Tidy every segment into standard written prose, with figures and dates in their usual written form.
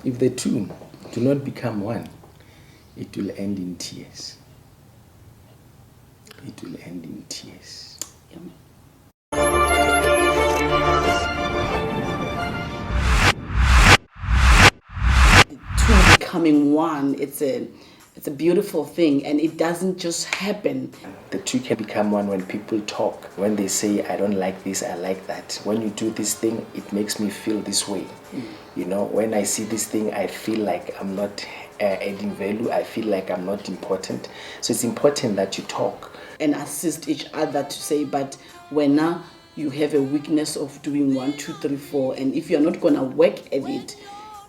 If the two do not become one, it will end in tears. It will end in tears. Two becoming one, it's a beautiful thing, and it doesn't just happen. The two can become one when people talk, when they say, I don't like this, I like that. When you do this thing, it makes me feel this way. You know, when I see this thing, I feel like I'm not adding value, I feel like I'm not important. So it's important that you talk. And assist each other to say, but when now you have a weakness of doing 1, 2, 3, 4, and if you're not going to work at it,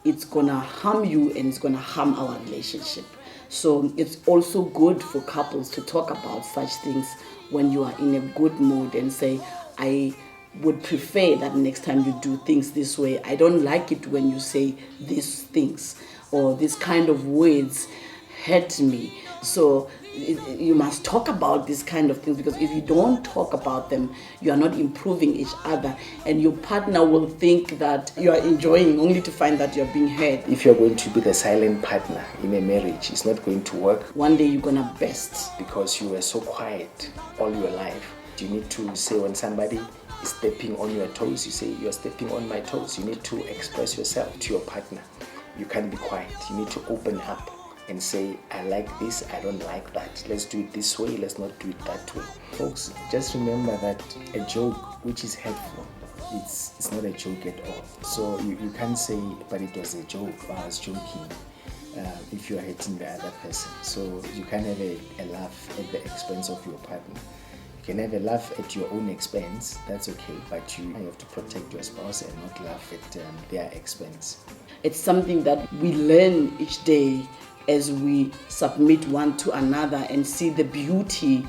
it's going to harm you and it's going to harm our relationship. So it's also good for couples to talk about such things when you are in a good mood and say, I would prefer that next time you do things this way. I don't like it when you say these things or this kind of words hurt me. So you must talk about these kind of things, because if you don't talk about them, you are not improving each other, and your partner will think that you are enjoying only to find that you're being hurt. If you're going to be the silent partner in a marriage, it's not going to work. One day you're gonna burst. Because you were so quiet all your life. You need to say when somebody is stepping on your toes, you say, you're stepping on my toes. You need to express yourself to your partner. You can't be quiet. You need to open up and say, I like this, I don't like that. Let's do it this way, let's not do it that way. Folks, just remember that a joke which is hurtful, it's not a joke at all. So you can't say, but it was a joke, I was joking, if you're hurting the other person. So you can't have a laugh at the expense of your partner. You can have a laugh at your own expense, that's okay, but you have to protect your spouse and not laugh at their expense. It's something that we learn each day as we submit one to another and see the beauty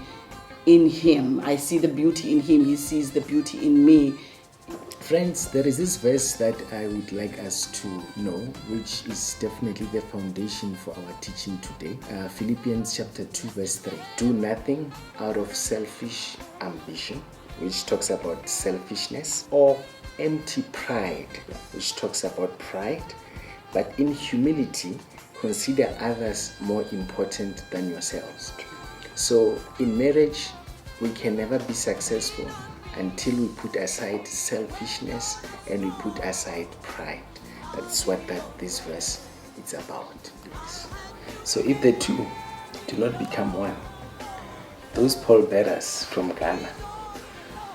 in him. I see the beauty in him, he sees the beauty in me. Friends, there is this verse that I would like us to know, which is definitely the foundation for our teaching today. Philippians chapter 2 verse 3. Do nothing out of selfish ambition, which talks about selfishness, or empty pride, which talks about pride, but in humility, consider others more important than yourselves. So in marriage, we can never be successful until we put aside selfishness and we put aside pride. That's what this verse is about. So if the two do not become one, those Pall Bearers from Ghana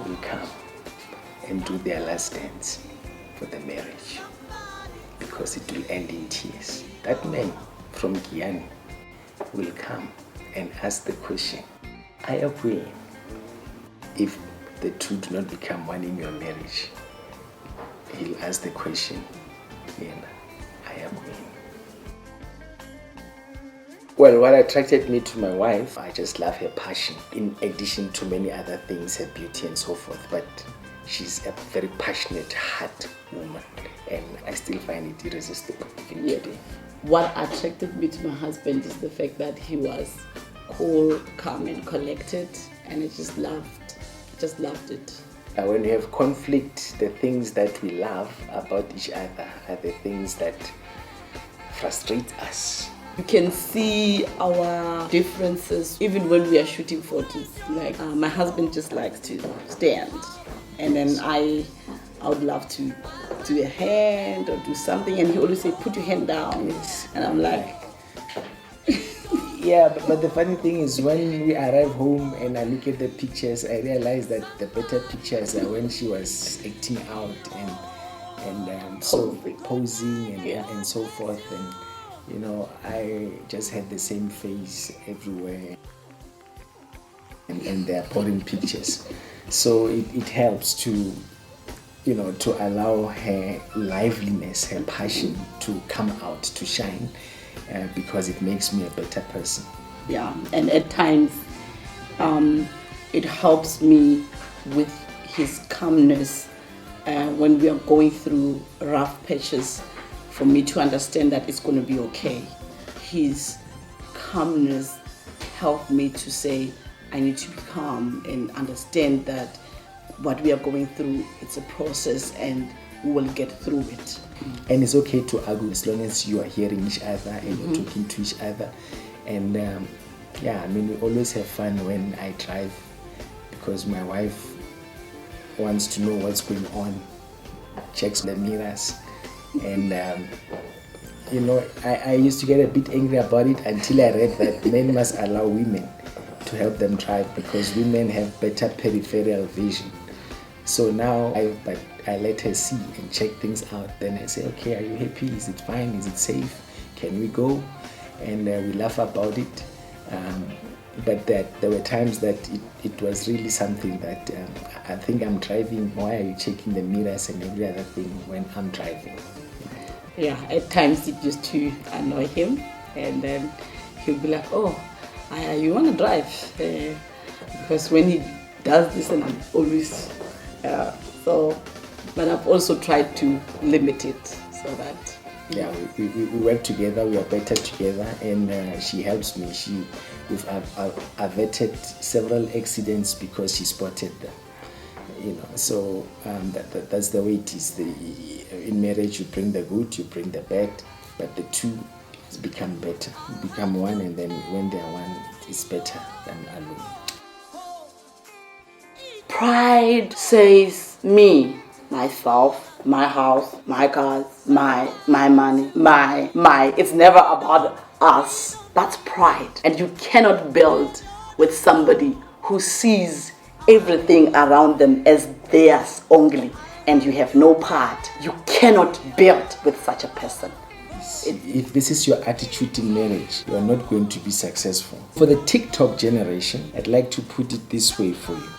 will come and do their last dance for the marriage, because it will end in tears. That man from Guyana will come and ask the question, Aya Kwini, if the two do not become one in your marriage, he'll ask the question, Yena Aya Kwini. Well, what attracted me to my wife, I just love her passion, in addition to many other things, her beauty and so forth, but she's a very passionate, hard woman, and I still find it irresistible even today. What attracted me to my husband is the fact that he was cool, calm and collected, and I just loved it. When we have conflict, the things that we love about each other are the things that frustrate us. You can see our differences even when we are shooting photos. Like my husband just likes to stand, and then I would love to do a hand or do something, and he always say, put your hand down. Yes. And I'm like, yeah, but the funny thing is, when we arrive home and I look at the pictures, I realize that the better pictures are when she was acting out and so posing and so forth, and you know, I just had the same face everywhere, and they're pouring pictures, so it helps to, you know, to allow her liveliness, her passion to come out, to shine, because it makes me a better person. Yeah, and at times it helps me with his calmness when we are going through rough patches, for me to understand that it's going to be okay. His calmness helped me to say, I need to be calm and understand that what we are going through, it's a process, and we will get through it. And it's okay to argue as long as you are hearing each other and you're talking to each other. And we always have fun when I drive, because my wife wants to know what's going on, checks the mirrors, and I used to get a bit angry about it until I read that men must allow women to help them drive, because women have better peripheral vision. So now I let her see and check things out. Then I say, okay, are you happy? Is it fine? Is it safe? Can we go? And we laugh about it. But that there were times that it was really something that I think I'm driving. Why are you checking the mirrors and every other thing when I'm driving? Yeah, at times it used to annoy him, and then he'll be like, oh, you want to drive? Because when he does this, and I'm always, but I've also tried to limit it so that. Yeah, we work together, we are better together, and she helps me. We've averted several accidents because she spotted them. So that's the way it is. In marriage, you bring the good, you bring the bad, but the two become better. You become one, and then when they are one, it's better than alone. Pride says me, myself, my house, my cars, my money, my. It's never about us. That's pride. And you cannot build with somebody who sees everything around them as theirs only, and you have no part. You cannot build with such a person. If this is your attitude in marriage, you are not going to be successful. For the Tik Tok generation, I'd like to put it this way for you.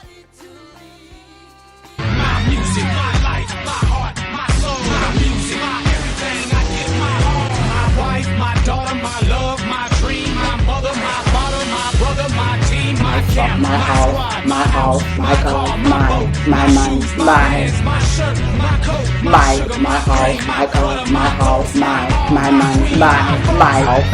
My music, my life, my heart, my soul. My music, my everything. I give my all to my wife, my daughter, my love, my dream, my mother, my father, my brother, my team, my camp, my house, my car, my money, my shirt, my coat, my house, my car, my money, my house.